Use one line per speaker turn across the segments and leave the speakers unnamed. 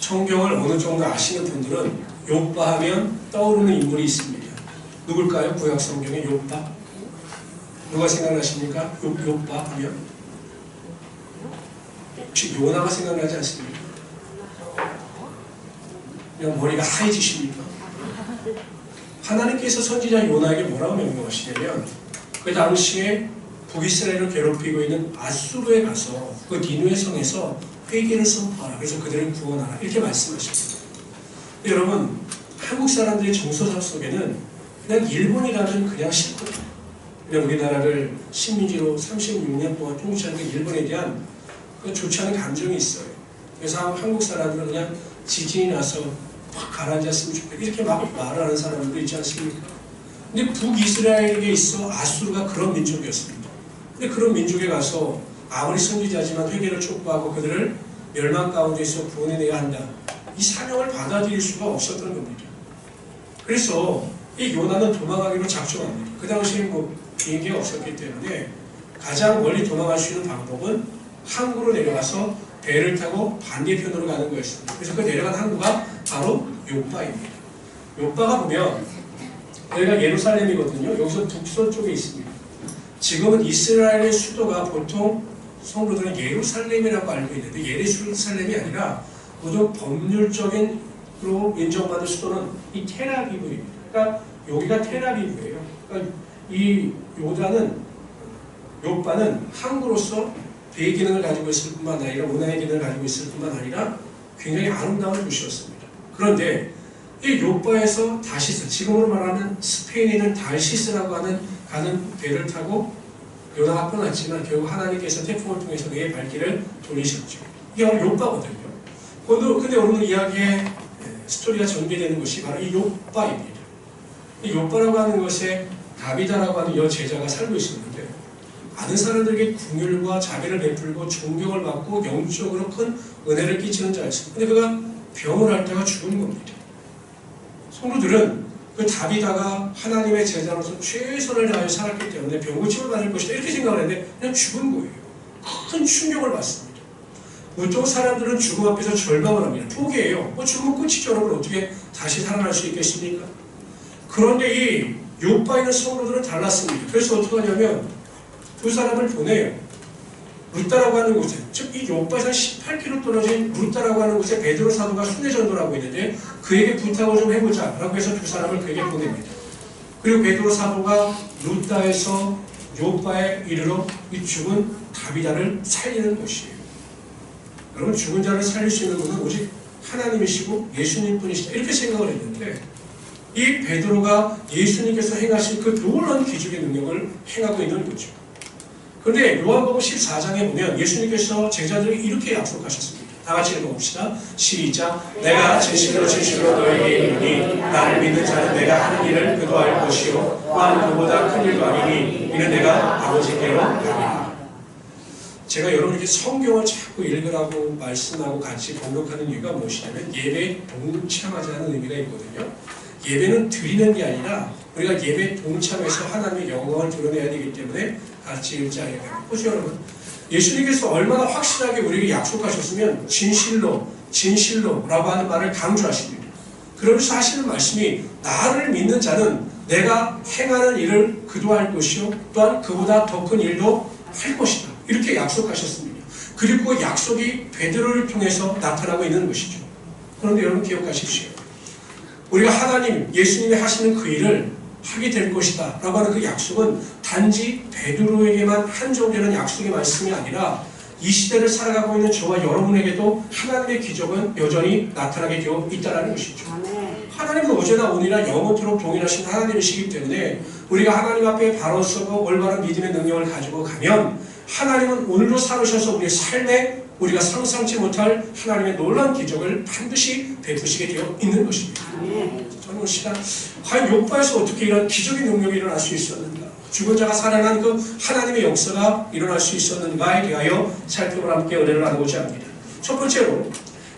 성경을 어느 정도 아시는 분들은 욥바 하면 떠오르는 인물이 있습니다. 누굴까요? 구약 성경의 욥바? 누가 생각나십니까? 욥바 하면? 혹시 요나가 생각나지 않습니까? 그냥 머리가 하얘지십니까? 하나님께서 선지자 요나에게 뭐라고 명령하시냐면 그 당시에 북이스라엘을 괴롭히고 있는 아수르에 가서 그 니누의 성에서 회개를 선포하라. 그래서 그들을 구원하라. 이렇게 말씀하십니다. 여러분, 한국 사람들의 정서상 속에는 그냥 일본이라면 그냥 싫거든요. 그냥 우리나라를 식민지로 36년 동안 통치하는 그 일본에 대한 그 좋지 않은 감정이 있어요. 그래서 한국 사람들은 그냥 지진이 나서 확 가라앉았으면 좋겠다. 이렇게 막 말하는 사람들도 있지 않습니까? 근데 북이스라엘에 있어 아수르가 그런 민족이었습니다. 근데 그런 민족에 가서 아무리 선지자지만 회개를 촉구하고 그들을 멸망 가운데서 구원해내야 한다. 이 사명을 받아들일 수가 없었던 겁니다. 그래서 이 요나는 도망가기로 작정합니다. 그 당시에 뭐 비행기가 없었기 때문에 가장 멀리 도망갈 수 있는 방법은 항구로 내려가서 배를 타고 반대편으로 가는 거였습니다. 그래서 그 내려간 항구가 바로 욥바입니다. 욥바가 보면 여기가 예루살렘이거든요. 여기서 북서쪽에 있습니다. 지금은 이스라엘의 수도가 보통 성도들은 예루살렘이라고 알고 있는데 예루살렘이 아니라 모두 법률적인로 인정받은 수도는 이 텔아비브입니다. 그러니까 여기가 텔아비브예요. 그러니까 이 욥바는 항구로서 배의 기능을 가지고 있을 뿐만 아니라 문화의 기능을 가지고 있을 뿐만 아니라 굉장히 아름다운 도시였습니다. 그런데 이 욥바에서 다시스, 지금으로 말하면 스페인에 있는 달시스라고 가는 배를 타고 요나가 떠났지만 결국 하나님께서 태풍을 통해서 그의 발길을 돌리셨죠. 이게 바로 욥바거든요. 근데 오늘 이야기의 스토리가 전개되는 것이 바로 이 욥바입니다. 이 욥바라고 하는 것에 다비다라고 하는 여제자가 살고 있었는데 많은 사람들에게 긍휼과 자비를 베풀고 존경을 받고 영적으로 큰 은혜를 끼치는 자였습니다. 근데 그가 병을 앓다가 죽은 겁니다. 성도들은 그 다비다가 하나님의 제자로서 최선을 다하여 살았기 때문에 병고침을 받을 것이다 이렇게 생각을 했는데 그냥 죽은 거예요. 큰 충격을 받습니다. 보통 사람들은 죽음 앞에서 절망을 합니다. 포기해요. 뭐 죽으면 끝이죠. 여러분 어떻게 다시 살아날 수 있겠습니까? 그런데 이 욥바에 있는 성도들은 달랐습니다. 그래서 어떻게 하냐면 두 사람을 보내요. 루다라고 하는 곳에, 즉 이 욥바에서 18km 떨어진 루다라고 하는 곳에 베드로 사도가 순회 전도를 하고 있는데 그에게 부탁을 좀 해보자 라고 해서 두 사람을 그에게 보냅니다. 그리고 베드로 사도가 루다에서 욥바에 이르러 이 죽은 다비다를 살리는 것이에요. 여러분 죽은 자를 살릴 수 있는 분은 오직 하나님이시고 예수님뿐이시다 이렇게 생각을 했는데 이 베드로가 예수님께서 행하신 그 놀라운 기적의 능력을 행하고 있는 거죠. 그런데 요한복음 14장에 보면 예수님께서 제자들에게 이렇게 약속하셨습니다. 다 같이 읽어봅시다. 시작. 내가 진실로 진실로 너에게 이르노니 나를 믿는 자는 내가 하는 일을 그도 할 것이요 또한 그보다 큰 일도 아니니 이는 내가 아버지께로 가리라. 제가 여러분에게 성경을 자꾸 읽으라고 말씀하고 같이 번역하는 이유가 무엇이냐면 예배에 동참하자는 의미가 있거든요. 예배는 드리는 게 아니라 우리가 예배에 동참해서 하나님의 영광을 드러내야 되기 때문에 같이 읽자예요. 보시죠 여러분. 예수님께서 얼마나 확실하게 우리에게 약속하셨으면 진실로라고 하는 말을 강조하십니다. 그러면서 하시는 말씀이 나를 믿는 자는 내가 행하는 일을 그도 할 것이요 또한 그보다 더 큰 일도 할 것이다. 이렇게 약속하셨습니다. 그리고 그 약속이 베드로를 통해서 나타나고 있는 것이죠. 그런데 여러분 기억하십시오. 우리가 하나님, 예수님이 하시는 그 일을 하게 될 것이다 라고 하는 그 약속은 단지 베드로에게만 한정되는 약속의 말씀이 아니라 이 시대를 살아가고 있는 저와 여러분에게도 하나님의 기적은 여전히 나타나게 되어 있다는 것이죠. 하나님은 어제나 오늘이나 영원토록 동일하신 하나님이시기 때문에 우리가 하나님 앞에 바로 서고 올바른 믿음의 능력을 가지고 가면 하나님은 오늘도 살으셔서 우리의 삶에 우리가 상상치 못할 하나님의 놀라운 기적을 반드시 베푸시게 되어 있는 것입니다. 저는 오늘 시간 과연 욥바에서 어떻게 이런 기적의 능력이 일어날 수 있었는가, 죽은 자가 살아난 그 하나님의 역사가 일어날 수 있었는가에 대하여 살펴보라 함께 은혜를 나누고자 합니다. 첫 번째로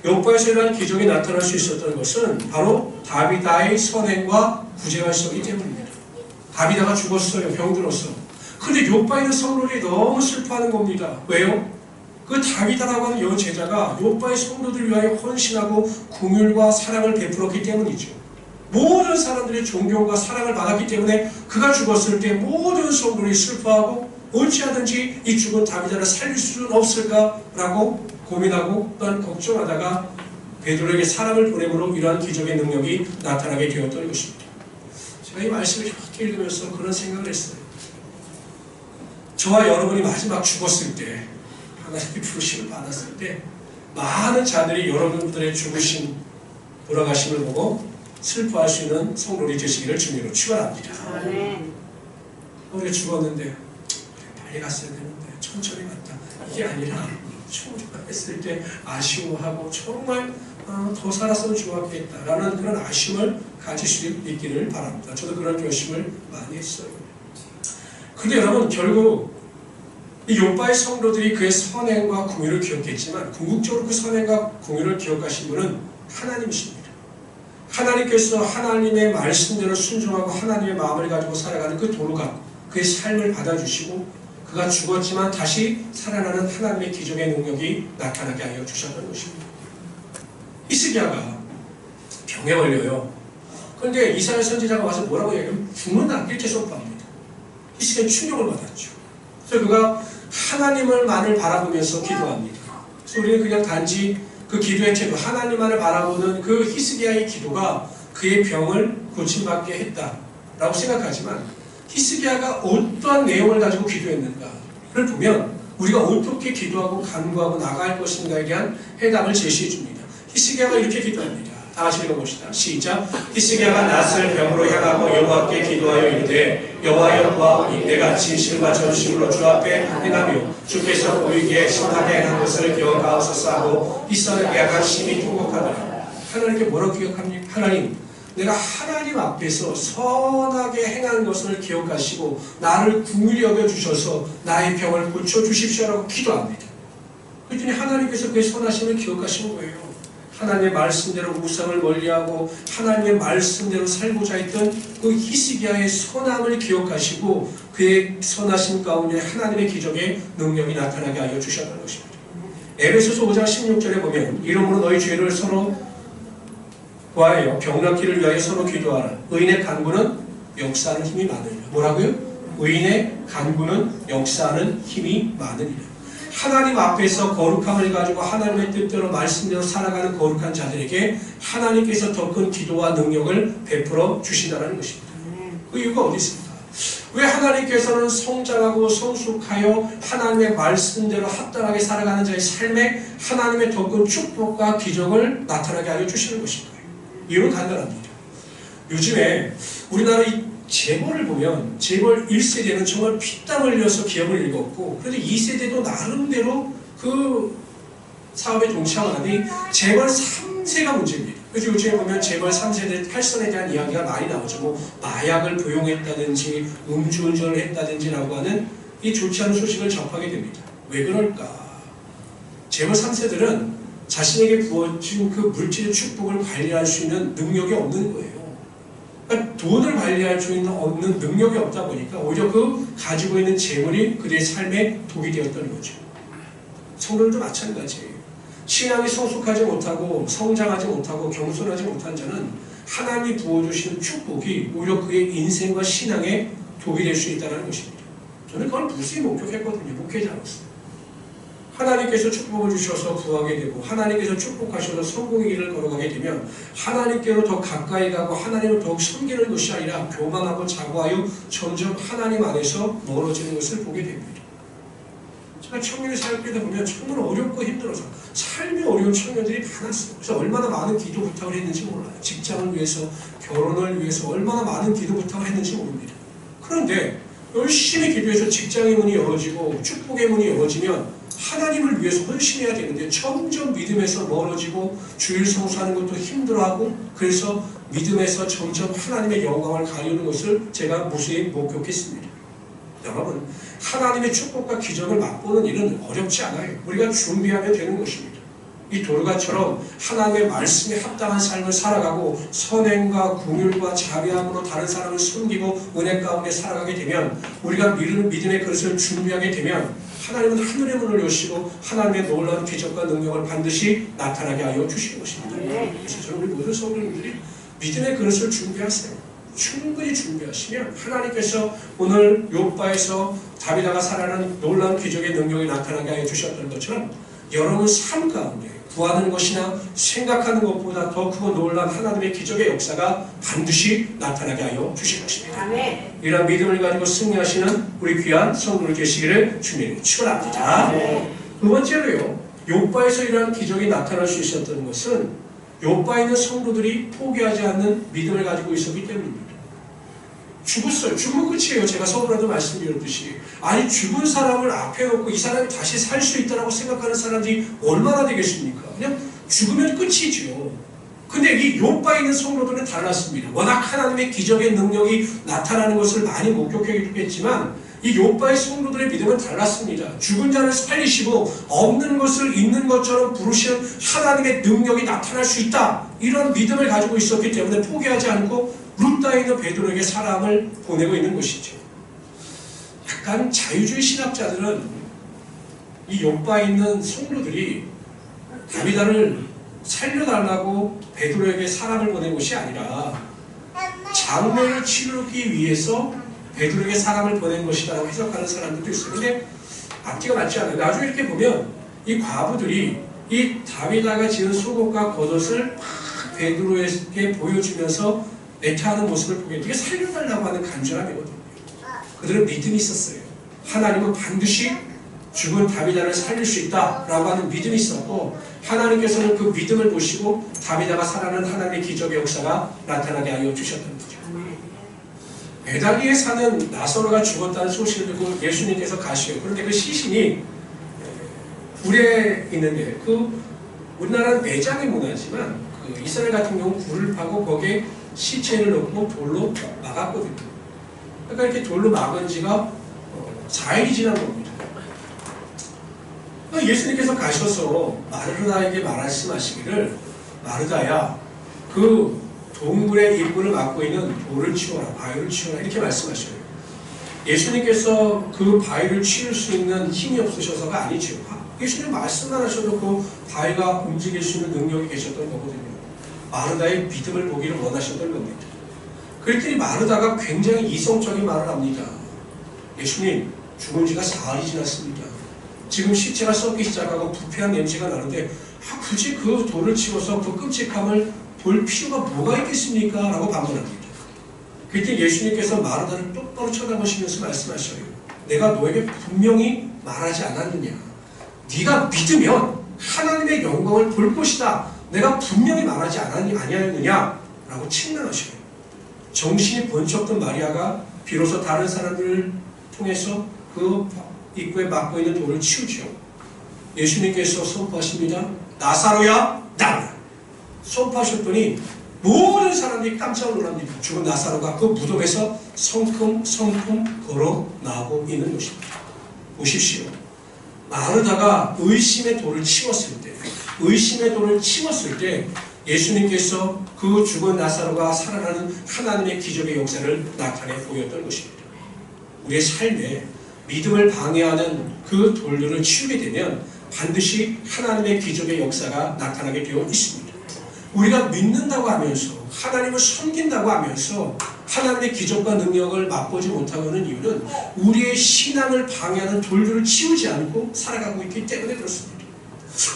욥바에서 일어난 기적이 나타날 수 있었던 것은 바로 다비다의 선행과 구제가 있었기 때문입니다. 다비다가 죽었어요. 병들었어. 그런데 욥바에 있는 성도들이 너무 슬퍼하는 겁니다. 왜요? 그 다윗이라고 하는 여제자가 요바의 성도들을 위하여 헌신하고 긍휼과 사랑을 베풀었기 때문이죠. 모든 사람들의 존경과 사랑을 받았기 때문에 그가 죽었을 때 모든 성도들이 슬퍼하고 어찌하든지 이 죽은 다윗을 살릴 수는 없을까라고 고민하고 또한 걱정하다가 베드로에게 사람을 보내므로 이러한 기적의 능력이 나타나게 되었던 것입니다. 제가 이 말씀을 이렇게 읽으면서 그런 생각을 했어요. 저와 여러분이 마지막 죽었을 때, 하나님의 부르심을 받았을 때 많은 자들이 여러분들의 죽으심, 돌아가심을 보고 슬퍼할 수 있는 성도들이 되시기를 주님으로 축원합니다. 우리가 죽었는데 빨리 갔어야 되는데 천천히 갔다, 이게 아니라 죽었을 때 아쉬워하고 정말 더 살았으면 좋았겠다라는 그런 아쉬움을 가질 수 있기를 바랍니다. 저도 그런 결심을 많이 했어요. 근데 여러분, 결국 이 욥바의 성도들이 그의 선행과 긍휼을 기억했지만 궁극적으로 그 선행과 긍휼을 기억하신 분은 하나님이십니다. 하나님께서 하나님의 말씀대로 순종하고 하나님의 마음을 가지고 살아가는 그 도루가 그의 삶을 받아주시고 그가 죽었지만 다시 살아나는 하나님의 기적의 능력이 나타나게 하여 주셨던 것입니다. 히스기야가 병에 걸려요. 그런데 이사야 선지자가 와서 뭐라고 얘기하면 죽는 날일체 선포합니다. 히스기야는 충격을 받았죠. 그래서 그가 하나님을만을 바라보면서 기도합니다. 그래서 우리는 그냥 단지 그 기도의 태도, 하나님만을 바라보는 그 히스기야의 기도가 그의 병을 고침받게 했다라고 생각하지만 히스기야가 어떠한 내용을 가지고 기도했는가를 보면 우리가 어떻게 기도하고 간구하고 나갈 것인가에 대한 해답을 제시해 줍니다. 히스기야가 이렇게 기도합니다. 다 같이 읽어봅시다. 시작. 히스기야가 낯을 병으로 향하고 여호와께 기도하여 이르되 여호와여 보아오니 내가 진실과 전심으로 주 앞에 행하며 주께서 보이기에 선하게 행한 것을 기억하옵소서 하고 히스기야가 심히 통곡하더라. 하나님께 뭐라고 기억합니까? 하나님, 내가 하나님 앞에서 선하게 행한 것을 기억하시고 나를 긍휼히 여겨주셔서 나의 병을 고쳐주십시오라고 기도합니다. 그랬더니 하나님께서 그의 선하심을 기억하시는 거예요. 하나님의 말씀대로 우상을 멀리하고 하나님의 말씀대로 살고자 했던 그 히스기야의 선함을 기억하시고 그의 선하심 가운데 하나님의 기적의 능력이 나타나게 하여 주셨던 것입니다. 에베소서 5장 16절에 보면 이러므로 너희 죄를 서로 구하여 병낫기를 위하여 서로 기도하라. 의인의 간구는 역사하는 힘이 많으리라. 뭐라고요? 의인의 간구는 역사하는 힘이 많으리라. 하나님 앞에서 거룩함을 가지고 하나님의 뜻대로 말씀대로 살아가는 거룩한 자들에게 하나님께서 더 큰 기도와 능력을 베풀어 주신다는 것입니다. 그 이유가 어디 있습니까? 왜 하나님께서는 성장하고 성숙하여 하나님의 말씀대로 합당하게 살아가는 자의 삶에 하나님의 더 큰 축복과 기적을 나타나게 하여 주시는 것인가요? 이유는 간단합니다. 요즘에 우리나라 이 재벌을 보면 재벌 1세대는 정말 피땀 흘려서 기업을 읽었고 그런데 2세대도 나름대로 그 사업에 동참하니 재벌 3세가 문제입니다. 그래서 요즘에 보면 재벌 3세대 탈선에 대한 이야기가 많이 나오죠. 뭐 마약을 부용했다든지 음주운전을 했다든지라고 하는 이 좋지 않은 소식을 접하게 됩니다. 왜 그럴까? 재벌 3세들은 자신에게 부어진 그 물질의 축복을 관리할 수 있는 능력이 없는 거예요. 그러니까 돈을 관리할 수 있는 없는 능력이 없다 보니까 오히려 그 가지고 있는 재물이 그들의 삶에 독이 되었던 거죠. 성도들도 마찬가지예요. 신앙이 성숙하지 못하고 성장하지 못하고 겸손하지 못한 자는 하나님이 부어주시는 축복이 오히려 그의 인생과 신앙에 독이 될 수 있다는 것입니다. 저는 그걸 무수히 목격했거든요. 목회자로서. 하나님께서 축복을 주셔서 부하게 되고 하나님께서 축복하셔서 성공의 길을 걸어가게 되면 하나님께로 더 가까이 가고 하나님을 더욱 섬기는 것이 아니라 교만하고 자고하여 점점 하나님 안에서 멀어지는 것을 보게 됩니다. 제가 청년의 사역하다 보면 정말 어렵고 힘들어서 삶이 어려운 청년들이 많았어요. 그래서 얼마나 많은 기도 부탁을 했는지 몰라요. 직장을 위해서, 결혼을 위해서 얼마나 많은 기도 부탁을 했는지 모릅니다. 그런데 열심히 기도해서 직장의 문이 열어지고 축복의 문이 열어지면 하나님을 위해서 헌신해야 되는데 점점 믿음에서 멀어지고 주일 성수하는 것도 힘들어하고 그래서 믿음에서 점점 하나님의 영광을 가리우는 것을 제가 무수히 목격했습니다. 여러분, 하나님의 축복과 기적을 맛보는 일은 어렵지 않아요. 우리가 준비하면 되는 것입니다. 이 도르가처럼 하나님의 말씀에 합당한 삶을 살아가고 선행과 긍휼과 자비함으로 다른 사람을 섬기고 은혜 가운데 살아가게 되면 우리가 믿음의 그릇을 준비하게 되면 하나님은 하늘의 문을 여시고 하나님의 놀라운 기적과 능력을 반드시 나타나게 하여 주시는 것입니다. 그래서 저는 우리 모든 성도님들이 믿음의 그릇을 준비하세요. 충분히 준비하시면 하나님께서 오늘 욥바에서 다비다가 살아난 놀라운 기적의 능력이 나타나게 하여 주셨던 것처럼 여러분 삶 가운데 구하는 것이나 생각하는 것보다 더 크고 놀라운 하나님의 기적의 역사가 반드시 나타나게 하여 주실 것입니다. 아멘. 이런 믿음을 가지고 승리하시는 우리 귀한 성도들 계시기를 주님으로 축원합니다. 두 번째로요, 욥바에서 이러한 기적이 나타날 수 있었던 것은 욥바에 있는 성도들이 포기하지 않는 믿음을 가지고 있었기 때문입니다. 죽었어요. 죽으면 끝이에요. 제가 서두라도 말씀드렸듯이. 아니 죽은 사람을 앞에 놓고 이 사람이 다시 살 수 있다고 생각하는 사람들이 얼마나 되겠습니까? 그냥 죽으면 끝이죠. 근데 이 욥바에 있는 성도들은 달랐습니다. 워낙 하나님의 기적의 능력이 나타나는 것을 많이 목격했겠지만 이 욥바의 성도들의 믿음은 달랐습니다. 죽은 자를 살리시고 없는 것을 있는 것처럼 부르시는 하나님의 능력이 나타날 수 있다. 이런 믿음을 가지고 있었기 때문에 포기하지 않고 루다에 있는 베드로에게 사람을 보내고 있는 것이죠. 약간 자유주의 신학자들은 이 욥바에 있는 성도들이 다비다를 살려달라고 베드로에게 사람을 보낸 것이 아니라 장례를 치르기 위해서 베드로에게 사람을 보낸 것이라고 해석하는 사람들도 있어요. 근데 앞뒤가 맞지 않아요. 나중에 이렇게 보면 이 과부들이 이 다비다가 지은 속옷과 겉옷을 막 베드로에게 보여주면서 애타하는 모습을 보게 이게 살려달라고 하는 간절함이거든요. 그들은 믿음이 있었어요. 하나님은 반드시 죽은 다비다를 살릴 수 있다라고 하는 믿음이 있었고 하나님께서는 그 믿음을 보시고 다비다가 살아난 하나님의 기적의 역사가 나타나게 하여 주셨던 거죠. 베다니에 사는 나사로가 죽었다는 소식을 듣고 예수님께서 가시요. 그런데 그 시신이 굴에 있는데 우리나라는 매장의 문화지만 이스라엘 같은 경우 굴을 파고 거기에 시체를 넣고 돌로 막았거든요. 그러니까 이렇게 돌로 막은 지가 4일이 지난 겁니다. 그러니까 예수님께서 가셔서 마르다에게 말씀하시기를 마르다야 그 동굴의 입구를 막고 있는 돌을 치워라, 바위를 치워라 이렇게 말씀하셔요. 예수님께서 그 바위를 치울 수 있는 힘이 없으셔서가 아니죠. 예수님 말씀만 하셔도 그 바위가 움직일 수 있는 능력이 계셨던 거거든요. 마르다의 믿음을 보기를 원하셨던 겁니다. 그랬더니 마르다가 굉장히 이성적인 말을 합니다. 예수님, 죽은 지가 4일이 지났습니다. 지금 시체가 썩기 시작하고 부패한 냄새가 나는데 굳이 그 돌을 치워서 그 끔찍함을 볼 필요가 뭐가 있겠습니까? 라고 반문합니다. 그때 예수님께서 마르다를 똑바로 쳐다보시면서 말씀하셔요. 내가 너에게 분명히 말하지 않았느냐? 네가 믿으면 하나님의 영광을 볼 것이다. 내가 분명히 말하지 아니하였느냐? 라고 책망하셔요. 정신이 번쩍 든 마리아가 비로소 다른 사람들을 통해서 그 입구에 막고 있는 돌을 치우죠. 예수님께서 선포하십니다. 나사로야 나오라. 선포하셨더니 모든 사람들이 깜짝 놀랍니다. 죽은 나사로가 그 무덤에서 성큼 걸어 나오고 있는 것입니다. 보십시오. 마르다가 의심의 돌을 치웠을 때 예수님께서 그 죽은 나사로가 살아나는 하나님의 기적의 역사를 나타내 보였던 것입니다. 우리의 삶에 믿음을 방해하는 그 돌들을 치우게 되면 반드시 하나님의 기적의 역사가 나타나게 되어 있습니다. 우리가 믿는다고 하면서 하나님을 섬긴다고 하면서 하나님의 기적과 능력을 맛보지 못하고 있는 이유는 우리의 신앙을 방해하는 돌들을 치우지 않고 살아가고 있기 때문에 그렇습니다.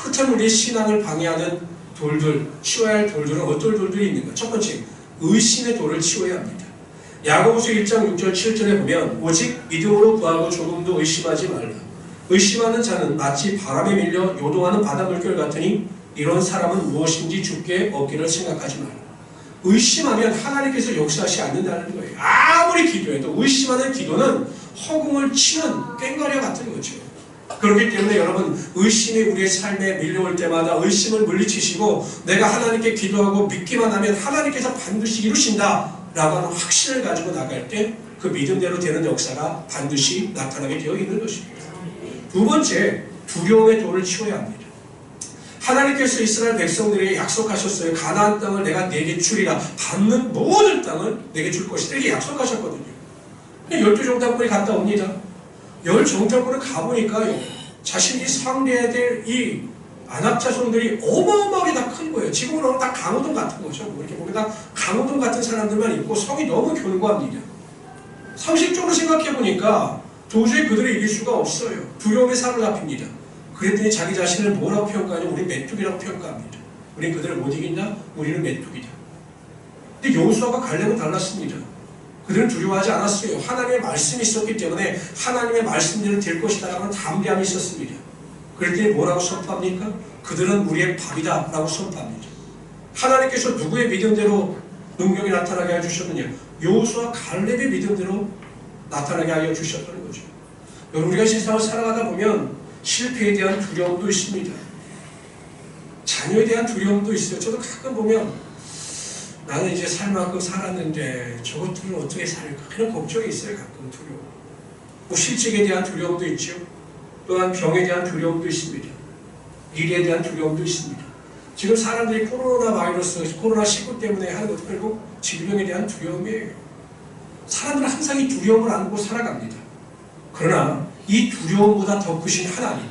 그렇다면 우리의 신앙을 방해하는 돌들, 치워야 할 돌들은 어떤 돌들이 있는가? 첫 번째, 의심의 돌을 치워야 합니다. 야고보서 1장 6절 7절에 보면 오직 믿음으로 구하고 조금도 의심하지 말라. 의심하는 자는 마치 바람에 밀려 요동하는 바다 물결 같으니 이런 사람은 무엇인지 죽게 얻기를 생각하지 말라. 의심하면 하나님께서 역사하시지 않는다는 거예요. 아무리 기도해도 의심하는 기도는 허공을 치는 꽹과리와 같은 거죠. 그렇기 때문에 여러분 의심이 우리의 삶에 밀려올 때마다 의심을 물리치시고 내가 하나님께 기도하고 믿기만 하면 하나님께서 반드시 이루신다 라고 하는 확신을 가지고 나갈 때 그 믿음대로 되는 역사가 반드시 나타나게 되어 있는 것입니다. 두 번째, 두려움의 돌을 치워야 합니다. 하나님께서 이스라엘 백성들에게 약속하셨어요. 가나안 땅을 내가 내게 주리라. 받는 모든 땅을 내게 줄 것이다. 이렇게 약속하셨거든요. 12종 땅굴이 갔다 옵니다. 열 정탐꾼을 가보니까요, 자신이 상대해야 될 이 안압자손들이 어마어마하게 다 큰 거예요. 지금은 다 강호동 같은 거죠. 뭐 이렇게 보면 다 강호동 같은 사람들만 있고 성이 너무 견고합니다. 상식적으로 생각해보니까 도저히 그들을 이길 수가 없어요. 두려움에 사로잡힙니다. 그랬더니 자기 자신을 뭐라고 평가하냐? 우리 메뚜기라고 평가합니다. 우린 그들을 못 이긴다? 우리는 메뚜기다. 근데 여호수아가 갈렙은 달랐습니다. 그들은 두려워하지 않았어요. 하나님의 말씀이 있었기 때문에 하나님의 말씀대로 될 것이다라는 담대함이 있었습니다. 그랬더니 뭐라고 선포합니까? 그들은 우리의 밥이다 라고 선포합니다. 하나님께서 누구의 믿음대로 능력이 나타나게 해주셨느냐? 여호수아 갈렙의 믿음대로 나타나게 하여 주셨다는 거죠. 여러분, 우리가 세상을 살아가다 보면 실패에 대한 두려움도 있습니다. 자녀에 대한 두려움도 있어요. 저도 가끔 보면 나는 이제 살 만큼 살았는데 저것들은 어떻게 살까? 그런 걱정이 있어요. 가끔 두려움. 뭐 실직에 대한 두려움도 있죠. 또한 병에 대한 두려움도 있습니다. 미래에 대한 두려움도 있습니다. 지금 사람들이 코로나19 때문에 하는 것도 결국 질병에 대한 두려움이에요. 사람들은 항상 이 두려움을 안고 살아갑니다. 그러나 이 두려움보다 더 크신 하나님,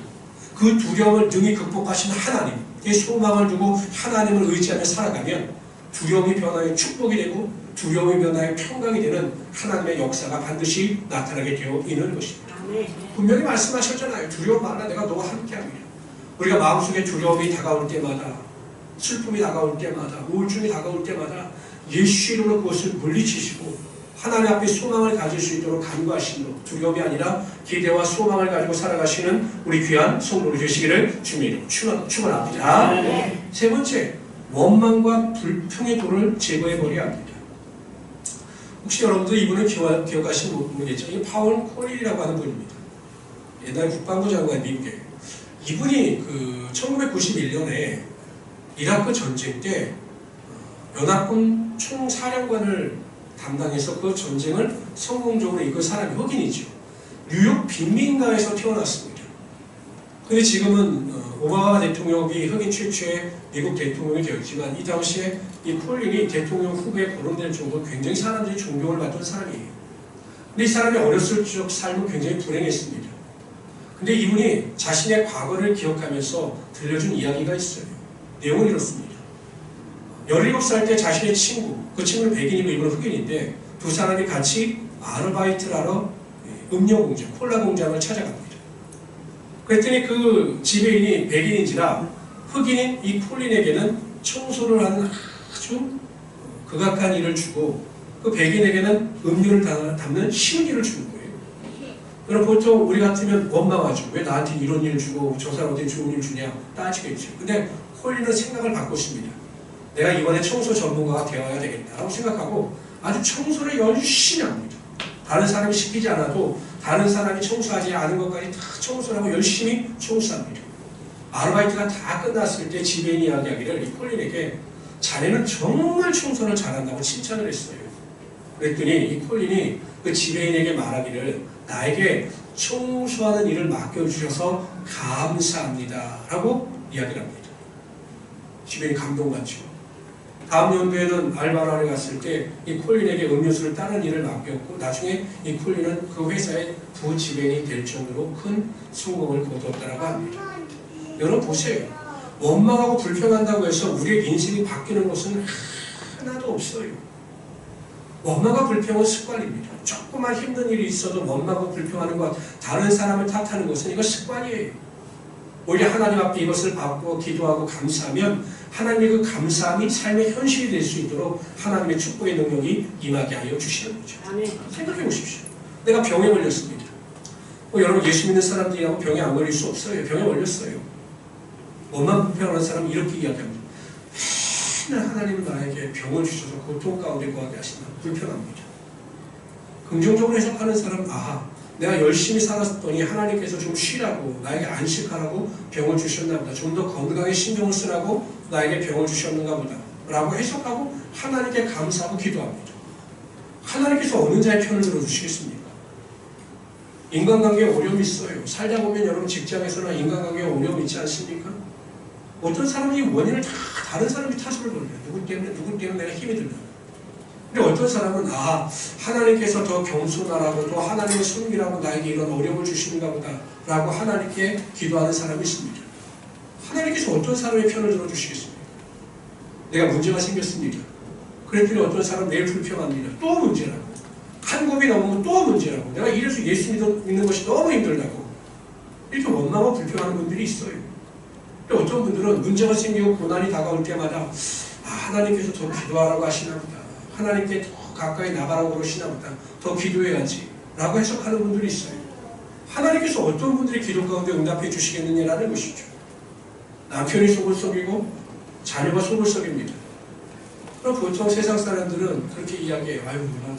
그 두려움을 능히 극복하신 하나님, 이 소망을 두고 하나님을 의지하며 살아가면 두려움이 변화의 축복이 되고 두려움이 변화의 평강이 되는 하나님의 역사가 반드시 나타나게 되어 있는 것입니다. 분명히 말씀하셨잖아요. 두려움 말라, 내가 너와 함께합니다. 우리가 마음속에 두려움이 다가올 때마다, 슬픔이 다가올 때마다, 우울증이 다가올 때마다 예수 이름으로 그것을 물리치시고 하나님 앞에 소망을 가질 수 있도록 간구하시므로 두려움이 아니라 기대와 소망을 가지고 살아가시는 우리 귀한 성도들 되시기를 주님의 이름으로 축원합니다. 세 번째, 원망과 불평의 돌을 제거해버려야 합니다. 혹시 여러분들 이분을 기억하시는 분이겠죠? 이 파월 콜린이라고 하는 분입니다. 옛날 국방부 장관, 미국에. 이분이 1991년에 이라크 전쟁 때 연합군 총사령관을 담당해서 그 전쟁을 성공적으로 이끈 사람이 흑인이죠. 뉴욕 빈민가에서 태어났습니다. 근데 지금은 오바마 대통령이 흑인 최초의 미국 대통령이 되었지만 이 당시에 이 콜린이 대통령 후보에 거론될 정도로 굉장히 사람들이 존경을 받던 사람이에요. 근데 이 사람이 어렸을 적 삶은 굉장히 불행했습니다. 근데 이분이 자신의 과거를 기억하면서 들려준 이야기가 있어요. 내용은 이렇습니다. 17살 때 자신의 친구, 그 친구는 백인이고 이분은 흑인인데 두 사람이 같이 아르바이트를 하러 음료 공장, 콜라 공장을 찾아갑니다. 그랬더니 그 지배인이 백인인지라 흑인인 이 콜린에게는 청소를 하는 아주 극악한 일을 주고 그 백인에게는 음료를 담는 쉬운 일을 주는 거예요. 그럼 보통 우리 같으면 원망하죠. 왜 나한테 이런 일을 주고 저 사람한테 좋은 일을 주냐 따지겠죠. 근데 콜린은 생각을 바꿨습니다. 내가 이번에 청소 전문가가 되어야 되겠다라고 생각하고 아주 청소를 열심히 합니다. 다른 사람이 시키지 않아도 다른 사람이 청소하지 않은 것까지 다 청소를 하고 열심히 청소합니다. 아르바이트가 다 끝났을 때 지배인이 이야기하기를 이 콜린에게 자네는 정말 청소를 잘한다고 칭찬을 했어요. 그랬더니 이 콜린이 그 지배인에게 말하기를 나에게 청소하는 일을 맡겨주셔서 감사합니다 라고 이야기를 합니다. 지배인이 감동받죠. 다음 연도에는 알바를 하러 갔을 때 이 콜린에게 음료수를 따는 일을 맡겼고 나중에 이 콜린은 그 회사의 부지배인이 될 정도로 큰 성공을 거두었다고 합니다. 여러분 보세요. 원망하고 불평한다고 해서 우리의 인생이 바뀌는 것은 하나도 없어요. 원망과 불평은 습관입니다. 조그만 힘든 일이 있어도 원망하고 불평하는 것, 다른 사람을 탓하는 것은 이거 습관이에요. 오히려 하나님 앞에 이것을 받고 기도하고 감사하면 하나님의 그 감사함이 삶의 현실이 될 수 있도록 하나님의 축복의 능력이 임하게 하여 주시는 거죠. 생각해 보십시오. 내가 병에 걸렸습니다. 여러분 예수 믿는 사람들이라고 병에 안 걸릴 수 없어요. 병에 걸렸어요. 원망 불평하는 사람은 이렇게 이야기합니다. 맨날 하나님은 나에게 병을 주셔서 고통 가운데 거하게 하신다. 불평합니다. 긍정적으로 해석하는 사람은 내가 열심히 살았더니 하나님께서 좀 쉬라고 나에게 안식하라고 병을 주셨나 보다. 좀 더 건강에 신경을 쓰라고 나에게 병을 주셨는가 보다 라고 해석하고 하나님께 감사하고 기도합니다. 하나님께서 어느 자의 편을 들어주시겠습니까? 인간관계에 어려움이 있어요. 살다 보면 여러분 직장에서나 인간관계에 어려움이 있지 않습니까? 어떤 사람이 원인을 다 다른 사람이 탓을 돌려요. 누구 때문에 내가 힘이 들다. 근데 어떤 사람은 하나님께서 더 겸손하라고 또 하나님을 섬기라고 나에게 이런 어려움을 주시는가 보다 라고 하나님께 기도하는 사람이 있습니다. 하나님께서 어떤 사람의 편을 들어주시겠습니까? 내가 문제가 생겼습니다. 그랬더니 어떤 사람 내일 불평합니다. 또 문제라고. 한 곱이 넘으면 또 문제라고. 내가 이래서 예수 믿는 것이 너무 힘들다고. 이렇게 원망하고 불평하는 분들이 있어요. 근데 어떤 분들은 문제가 생기고 고난이 다가올 때마다 하나님께서 더 기도하라고 하시나 보다. 하나님께 더 가까이 나가라고 그러시나 보다. 더 기도해야지 라고 해석하는 분들이 있어요. 하나님께서 어떤 분들이 기도 가운데 응답해 주시겠느냐라는 것이죠. 남편이 속을 썩이고 자녀가 속을 썩입니다. 그럼 보통 세상 사람들은 그렇게 이야기해요. 아유, 내가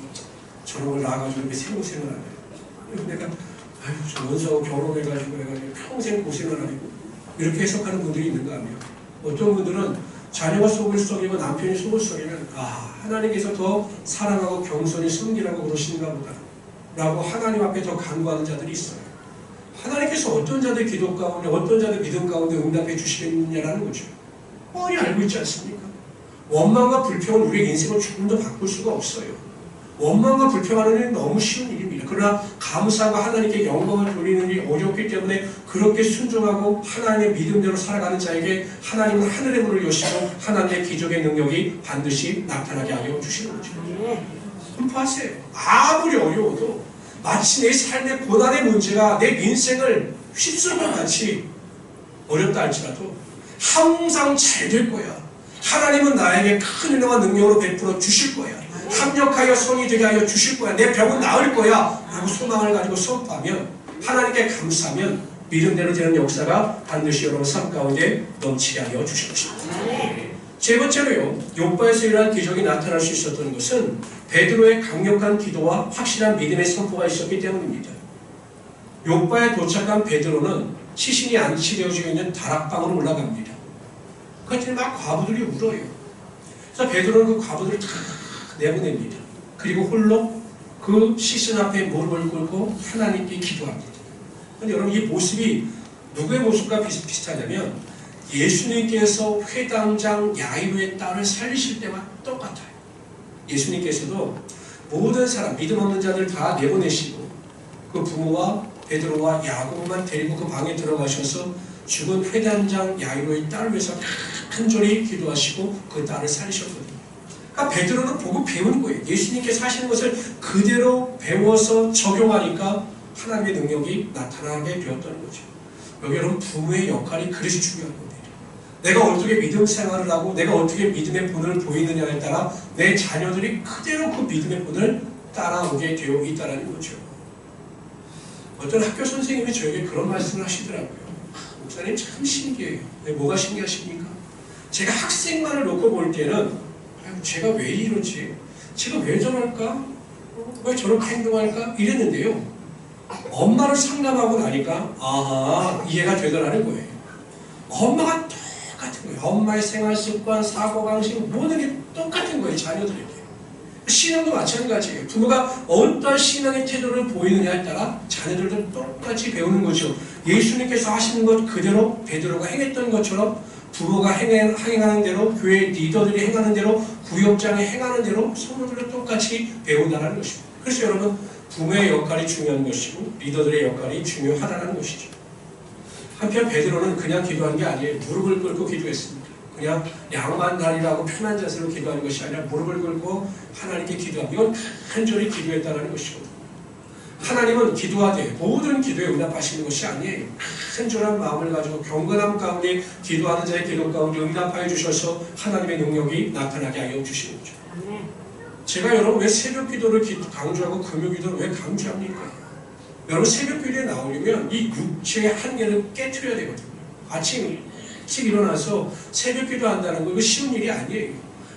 저런 걸 나가지고 이렇게 생고생을 하네. 내가 저 원수하고 결혼해가지고 내가 평생 고생을 하고 이렇게 해석하는 분들이 있는가 하면, 어떤 분들은 자녀가 속을 썩이고 남편이 속을 썩이면 하나님께서 더 사랑하고 겸손히 섬기라고 그러시는가 보다 라고 하나님 앞에 더 간구하는 자들이 있어요. 하나님께서 어떤 자들 기도 가운데 어떤 자들 믿음 가운데 응답해 주시겠느냐라는 거죠. 뻔히 알고 있지 않습니까? 원망과 불평은 우리의 인생을 조금 더 바꿀 수가 없어요. 원망과 불평하는 일은 너무 쉬운 일입니다. 그러나 감사가 하나님께 영광을 돌리는 일이 어렵기 때문에 그렇게 순종하고 하나님의 믿음대로 살아가는 자에게 하나님은 하늘의 문을 여시고 하나님의 기적의 능력이 반드시 나타나게 하여 주시는 거죠. 선포하세요. 아무리 어려워도 마치 내 삶의 고난의 문제가 내 인생을 휩쓸 것 같이 어렵다 할지라도 항상 잘 될 거야. 하나님은 나에게 큰 은혜와 능력으로 베풀어 주실 거야. 합력하여 성이 되게 하여 주실 거야. 내 병은 나을 거야 라고 소망을 가지고 선포하면, 하나님께 감사하면 믿음대로 되는 역사가 반드시 여러분 삶 가운데 넘치게 하여 주실 것입니다. 세 번째로요, 욥바에서 일어난 기적이 나타날 수 있었던 것은 베드로의 강력한 기도와 확실한 믿음의 선포가 있었기 때문입니다. 욥바에 도착한 베드로는 시신이 안치되어져 있는 다락방으로 올라갑니다. 그랬더니 막 과부들이 울어요. 그래서 베드로는 그 과부들을 다 내보냅니다. 그리고 홀로 그 시신 앞에 무릎을 꿇고 하나님께 기도합니다. 근데 여러분, 이 모습이 누구의 모습과 비슷하냐면 예수님께서 회당장 야이로의 딸을 살리실 때와 똑같아요. 예수님께서도 모든 사람, 믿음 없는 자들 다 내보내시고 그 부모와 베드로와 야고보만 데리고 그 방에 들어가셔서 죽은 회당장 야이로의 딸을 위해서 간절히 기도하시고 그 딸을 살리셨거든요. 그러니까 베드로는 보고 배운 거예요. 예수님께서 하시는 것을 그대로 배워서 적용하니까 하나님의 능력이 나타나게 되었다는 거죠. 여기 여러분, 부모의 역할이 그래서 중요한 겁니다. 내가 어떻게 믿음 생활을 하고 내가 어떻게 믿음의 본을 보이느냐에 따라 내 자녀들이 그대로 그 믿음의 본을 따라오게 되어 있다는 거죠. 어떤 학교 선생님이 저에게 그런 말씀을 하시더라고요. 목사님, 참 신기해요. 뭐가 신기하십니까? 제가 학생만을 놓고 볼 때는 제가 왜 이러지? 제가 왜 저럴까? 왜 저렇게 행동할까? 이랬는데요, 엄마를 상담하고 나니까 이해가 되더라는 거예요. 엄마가 똑같은 거예요. 엄마의 생활 습관, 사고방식, 모든 게 똑같은 거예요. 자녀들에게. 신앙도 마찬가지예요. 부모가 어떤 신앙의 태도를 보이느냐에 따라 자녀들도 똑같이 배우는 거죠. 예수님께서 하시는 것 그대로 베드로가 행했던 것처럼 부모가 행하는 대로, 교회 리더들이 행하는 대로, 구역장이 행하는 대로 성도들도 똑같이 배운다는 것입니다. 그래서 여러분, 부모의 역할이 중요한 것이고 리더들의 역할이 중요하다는 것이죠. 한편 베드로는 그냥 기도한 게 아니에요. 무릎을 꿇고 기도했습니다. 그냥 양반다리라고 편한 자세로 기도하는 것이 아니라 무릎을 꿇고 하나님께 기도하고, 이건 간절히 기도했다는 것이거든요. 하나님은 기도하되 모든 기도에 응답하시는 것이 아니에요. 간절한 마음을 가지고 경건함 가운데 기도하는 자의 기도 가운데 응답하여 주셔서 하나님의 능력이 나타나게 하여 주시는 거죠. 제가 여러분 왜 새벽 기도를 강조하고 금요 기도를 왜 강조합니까? 여러분, 새벽 기도에 나오려면 이 육체의 한계를 깨트려야 되거든요. 아침 일찍 일어나서 새벽 기도한다는 거 이거 쉬운 일이 아니에요.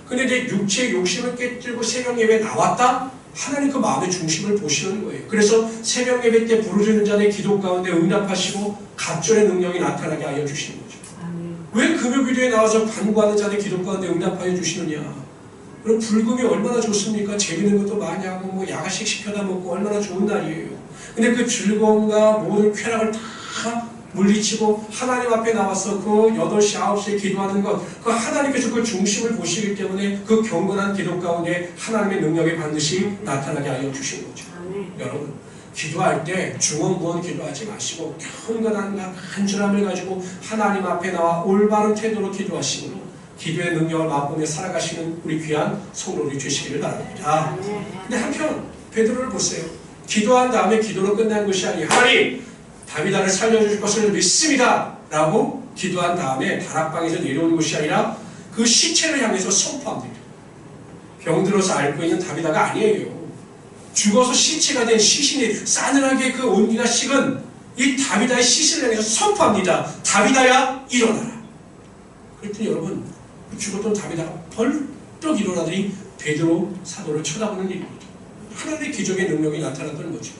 근데 내 육체의 욕심을 깨뜨리고 새벽 예배에 나왔다? 하나님 그 마음의 중심을 보시는 거예요. 그래서 새벽 예배 때 부르짖는 자의 기도 가운데 응답하시고 갑절의 능력이 나타나게 하여 주시는 거죠. 왜 금요 기도에 나와서 간구하는 자의 기도 가운데 응답하여 주시느냐? 그럼 불금이 얼마나 좋습니까? 재밌는 것도 많이 하고 뭐 야간식 시켜다 먹고 얼마나 좋은 날이에요. 근데 그 즐거움과 모든 쾌락을 다 물리치고 하나님 앞에 나와서 그 8시, 9시에 기도하는 것, 그 하나님께서 그 중심을 보시기 때문에 그 경건한 기도 가운데 하나님의 능력이 반드시 나타나게 하여 주신 거죠. 여러분, 기도할 때 중언부언 기도하지 마시고 경건한 간절함을 가지고 하나님 앞에 나와 올바른 태도로 기도하시고 기도의 능력을 맛보며 살아가시는 우리 귀한 성도들이 되시기를 바랍니다. 근데 한편 베드로를 보세요. 기도한 다음에 기도로 끝난 것이 아니 하나님 다윗아를 살려주실 것을 믿습니다 라고 기도한 다음에 다락방에서 내려오는 것이 아니라 그 시체를 향해서 선포합니다. 병들어서 앓고 있는 다윗아가 아니에요. 죽어서 시체가 된 시신이 싸늘하게 그 온기가 식은 이 다윗아의 시신을 향해서 선포합니다. 다윗아야 일어나라. 그랬더니 여러분 죽었던 다윗아가 벌떡 일어나더니 베드로 사도를 쳐다보는 일입니다. 하나님의 기적의 능력이 나타났던 거죠.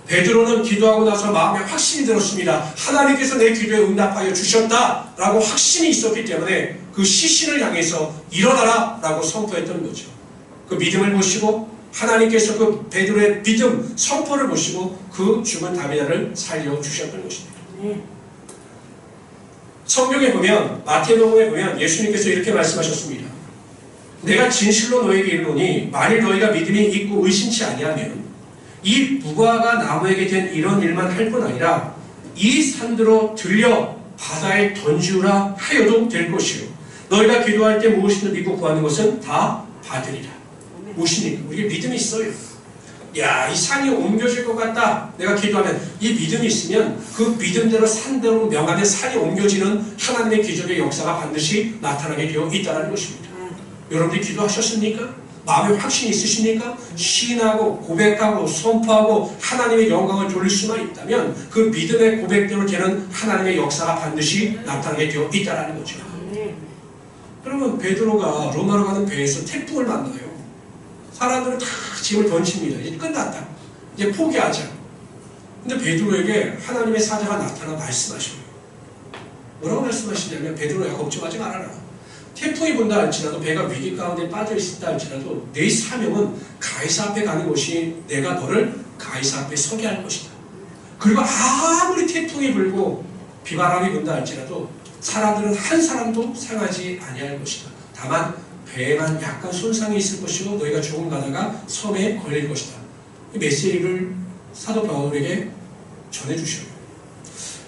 베드로는 기도하고 나서 마음에 확신이 들었습니다. 하나님께서 내 기도에 응답하여 주셨다라고 확신이 있었기 때문에 그 시신을 향해서 일어나라 라고 선포했던 거죠. 그 믿음을 보시고 하나님께서 그 베드로의 믿음, 선포를 보시고 그 죽은 다윗아를 살려주셨던 것입니다. 성경에 보면 마태복음에 보면 예수님께서 이렇게 말씀하셨습니다. 내가 진실로 너에게 이르노니 만일 너희가 믿음이 있고 의심치 아니하면 이 무화과 나무에게 된 이런 일만 할 뿐 아니라 이 산들로 들려 바다에 던지우라 하여도 될 것이요 너희가 기도할 때 무엇이든 믿고 구하는 것은 다 받으리라. 무엇입니까? 우리가 믿음이 있어요. 야, 이 산이 옮겨질 것 같다. 내가 기도하면 이 믿음이 있으면 그 믿음대로 산대로 명하면 산이 옮겨지는 하나님의 기적의 역사가 반드시 나타나게 되어 있다는 것입니다. 여러분들이 기도하셨습니까? 마음에 확신이 있으십니까? 시인하고 고백하고 선포하고 하나님의 영광을 돌릴 수만 있다면 그 믿음의 고백대로 되는 하나님의 역사가 반드시 나타나게 되어 있다는 거죠. 그러면 베드로가 로마로 가는 배에서 태풍을 만나요. 사람들은 다 짐을 던집니다. 이제 끝났다. 이제 포기하자. 근데 베드로에게 하나님의 사자가 나타나 말씀하셔요. 뭐라고 말씀하시냐면 베드로야 걱정하지 말아라. 태풍이 분다 할지라도 배가 위기 가운데 빠져 있다 할지라도 내 사명은 가이사 앞에 가는 것이 내가 너를 가이사 앞에 서게 할 것이다. 그리고 아무리 태풍이 불고 비바람이 분다 할지라도 사람들은 한 사람도 상하지 아니할 것이다. 다만 배에만 약간 손상이 있을 것이고 너희가 조금 가다가 섬에 걸릴 것이다. 이 메시지를 사도 바울에게 전해주셔요.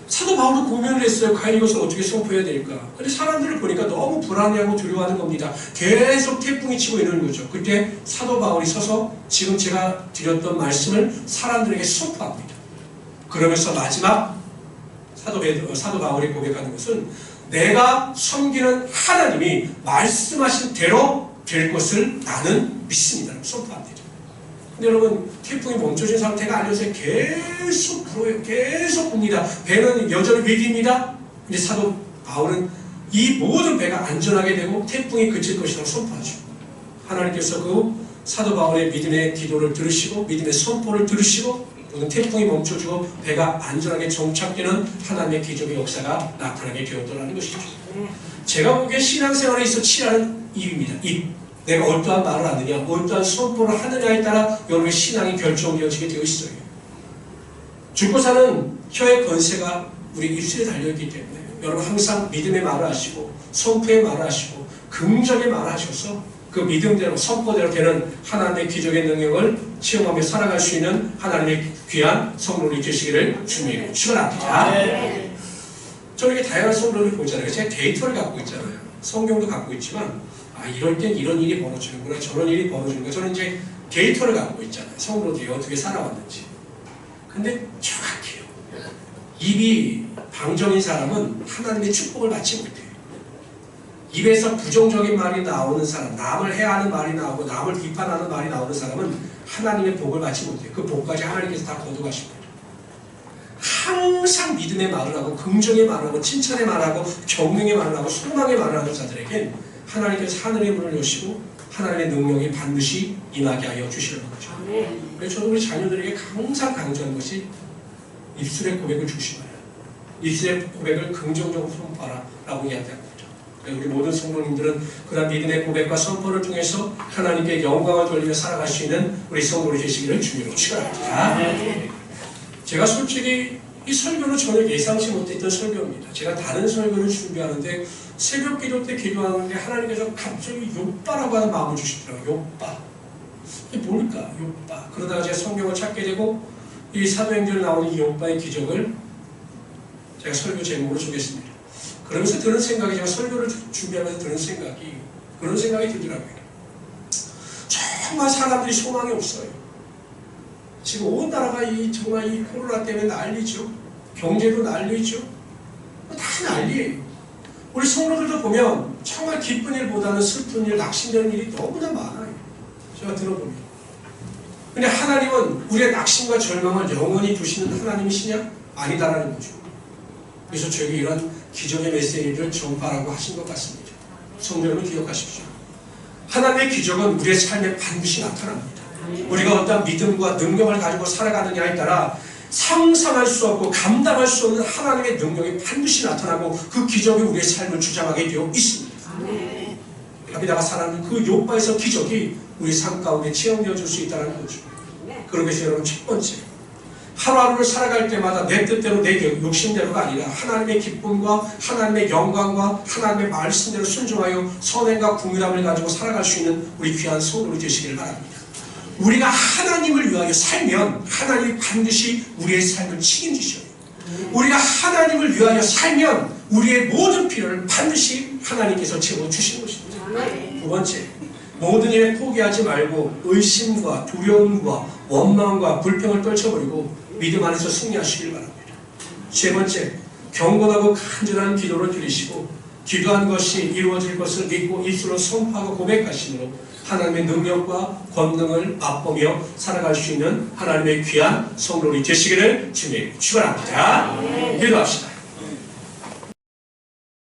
사도 바울도 고민을 했어요. 과연 이것을 어떻게 선포해야 될까? 근데 사람들을 보니까 너무 불안해하고 두려워하는 겁니다. 계속 태풍이 치고 있는 거죠. 그때 사도 바울이 서서 지금 제가 드렸던 말씀을 사람들에게 선포합니다. 그러면서 마지막 사도 바울이 고백하는 것은 내가 섬기는 하나님이 말씀하신 대로 될 것을 나는 믿습니다. 선포합니다. 근데 여러분 태풍이 멈춰진 상태가 아니어서 계속 불어요. 계속 붑니다. 배는 여전히 위기입니다. 근데 사도 바울은 이 모든 배가 안전하게 되고 태풍이 그칠 것이라고 선포하죠. 하나님께서 그 사도 바울의 믿음의 기도를 들으시고 믿음의 선포를 들으시고 태풍이 멈춰지고 배가 안전하게 정착되는 하나님의 기적의 역사가 나타나게 되었더라는 것이죠. 제가 보기에 신앙생활에 있어 치라는 입입니다. 입. 내가 어떠한 말을 하느냐, 어떠한 선포를 하느냐에 따라 여러분의 신앙이 결정되어지게 되어 있어요. 죽고 사는 혀의 권세가 우리 입술에 달려있기 때문에 여러분 항상 믿음의 말을 하시고 선포의 말을 하시고 긍정의 말을 하셔서 그 믿음대로 선포대로 되는 하나님의 기적의 능력을 체험하며 살아갈 수 있는 하나님의 귀한 성도들이 되시기를 주님으로 축원합니다. 저는 이렇게 다양한 성도를 보잖아요. 제가 데이터를 갖고 있잖아요. 성경도 갖고 있지만 이럴 땐 이런 일이 벌어지는구나, 저런 일이 벌어지는구나. 저는 이제 데이터를 갖고 있잖아요. 성도들이 어떻게 살아왔는지. 근데 정확해요. 입이 방정인 사람은 하나님의 축복을 받지 못해요. 입에서 부정적인 말이 나오는 사람, 남을 해하는 말이 나오고 남을 비판하는 말이 나오는 사람은 하나님의 복을 받지 못해요. 그 복까지 하나님께서 다 거둬가십니다. 항상 믿음의 말을 하고 긍정의 말을 하고 칭찬의 말을 하고 경륜의 말을 하고 소망의 말을 하는 자들에게 하나님께서 하늘의 문을 여시고 하나님의 능력이 반드시 임하게 하여 주시는 거죠. 그래서 저도 우리 자녀들에게 항상 강조하는 것이 입술의 고백을 조심하라. 입술의 고백을 긍정적으로 선포하라 라고 이야기합니다. 우리 모든 성도님들은 그런 믿음의 고백과 선포를 통해서 하나님께 영광을 돌리며 살아갈 수 있는 우리 성도들이 되시기를 주님으로 축원합니다. 제가 솔직히 이 설교는 전혀 예상치 못했던 설교입니다. 제가 다른 설교를 준비하는데 새벽 기도 때 기도하는데 하나님께서 갑자기 욥바라고 하는 마음을 주시더라고요. 욥바. 이게 뭘까? 욥바. 그러다가 제가 성경을 찾게 되고 이 사도행전에 나오는 이 욥바의 기적을 제가 설교 제목으로 주겠습니다. 그러면서 드는 생각이, 제가 설교를 준비하면서 드는 생각이, 그런 생각이 들더라고요. 정말 사람들이 소망이 없어요. 지금 온 나라가 정말 이 코로나 때문에 난리죠. 경제도 난리죠. 다 난리예요. 우리 성도들도 보면 정말 기쁜 일보다는 슬픈 일, 낙심되는 일이 너무나 많아요. 제가 들어보면. 근데 하나님은 우리의 낙심과 절망을 영원히 두시는 하나님이시냐? 아니다라는 거죠. 그래서 저에게 이런 기적의 메시지를 전파하라고 하신 것 같습니다. 성도 여러분 기억하십시오. 하나님의 기적은 우리의 삶에 반드시 나타납니다. 우리가 어떤 믿음과 능력을 가지고 살아가느냐에 따라 상상할 수 없고 감당할 수 없는 하나님의 능력이 반드시 나타나고 그 기적이 우리의 삶을 주장하게 되어 있습니다. 다비다가 살아가는 그 욥바에서 기적이 우리 삶 가운데 체험되어 줄 수 있다는 거죠. 그런 것이 여러분 첫 번째, 하루하루를 살아갈 때마다 내 뜻대로 내 욕심대로가 아니라 하나님의 기쁨과 하나님의 영광과 하나님의 말씀대로 순종하여 선행과 궁유함을 가지고 살아갈 수 있는 우리 귀한 성도를 되시길 바랍니다. 우리가 하나님을 위하여 살면 하나님이 반드시 우리의 삶을 책임지셔요. 우리가 하나님을 위하여 살면 우리의 모든 필요를 반드시 하나님께서 채워주시는 것입니다. 두 번째, 모든 일에 포기하지 말고 의심과 두려움과 원망과 불평을 떨쳐버리고 믿음 안에서 승리하시길 바랍니다. 세 번째, 경건하고 간절한 기도를 드리시고 기도한 것이 이루어질 것을 믿고 입술로 선포하고 고백하심으로 하나님의 능력과 권능을 맛보며 살아갈 수 있는 하나님의 귀한 성도들이 되시기를 주님 축원합니다. 기도합시다.